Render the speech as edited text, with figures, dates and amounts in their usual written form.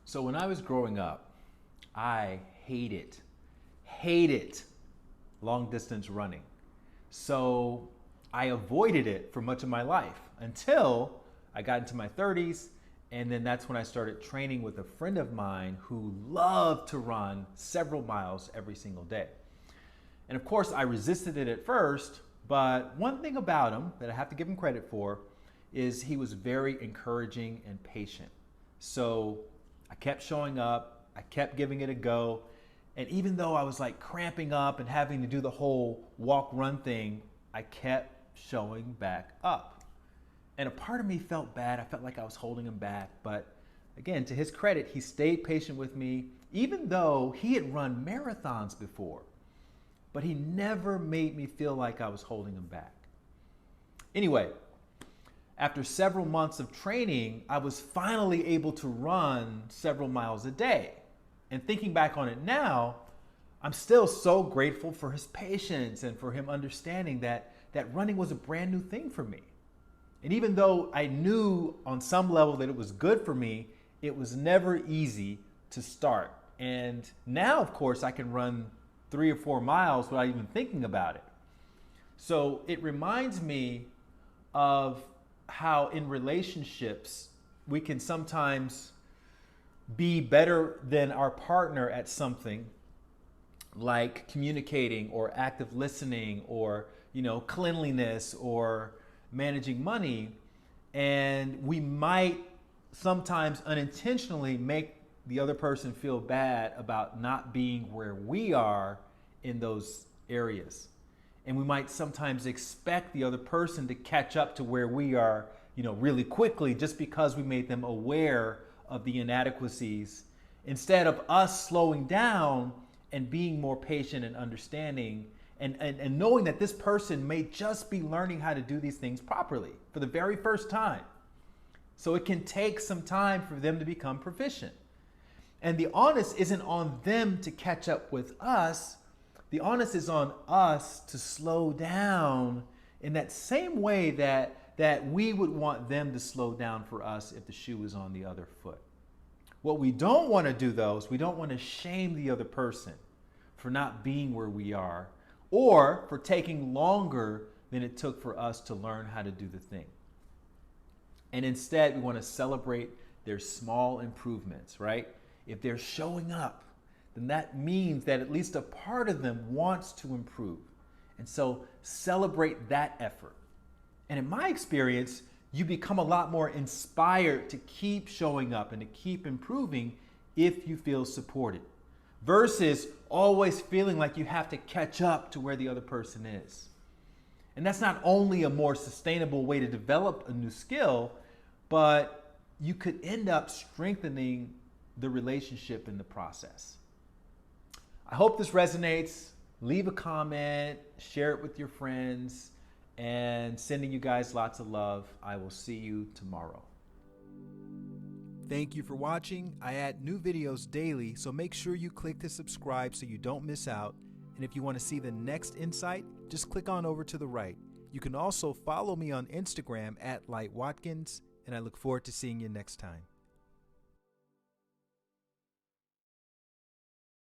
So when I was growing up, I hated long distance running. So I avoided it for much of my life until I got into my 30s. And then that's when I started training with a friend of mine who loved to run several miles every single day. And of course, I resisted it at first, but one thing about him that I have to give him credit for is he was very encouraging and patient. So I kept showing up, I kept giving it a go. And even though I was like cramping up and having to do the whole walk run thing, I kept showing back up. And a part of me felt bad. I felt like I was holding him back. But again, to his credit, he stayed patient with me, even though he had run marathons before. But he never made me feel like I was holding him back. Anyway, after several months of training, I was finally able to run several miles a day. And thinking back on it now, I'm still so grateful for his patience and for him understanding that running was a brand new thing for me. And even though I knew on some level that it was good for me, it was never easy to start. And now, of course, I can run 3 or 4 miles without even thinking about it. So it reminds me of how in relationships we can sometimes be better than our partner at something like communicating or active listening or cleanliness or managing money, and we might sometimes unintentionally make the other person feel bad about not being where we are in those areas. And we might sometimes expect the other person to catch up to where we are, really quickly just because we made them aware of the inadequacies, instead of us slowing down and being more patient and understanding and knowing that this person may just be learning how to do these things properly for the very first time. So it can take some time for them to become proficient. And the onus isn't on them to catch up with us. The onus is on us to slow down in that same way that we would want them to slow down for us if the shoe was on the other foot. What we don't want to do, though, is we don't want to shame the other person for not being where we are or for taking longer than it took for us to learn how to do the thing. And instead, we want to celebrate their small improvements, right? If they're showing up, then that means that at least a part of them wants to improve. And so celebrate that effort. And in my experience, you become a lot more inspired to keep showing up and to keep improving if you feel supported, versus always feeling like you have to catch up to where the other person is. And that's not only a more sustainable way to develop a new skill, but you could end up strengthening the relationship in the process. I hope this resonates. Leave a comment, share it with your friends, and sending you guys lots of love. I will see you tomorrow. Thank you for watching. I add new videos daily, so make sure you click to subscribe so you don't miss out. And if you want to see the next insight, just click on over to the right. You can also follow me on Instagram at LightWatkins, and I look forward to seeing you next time.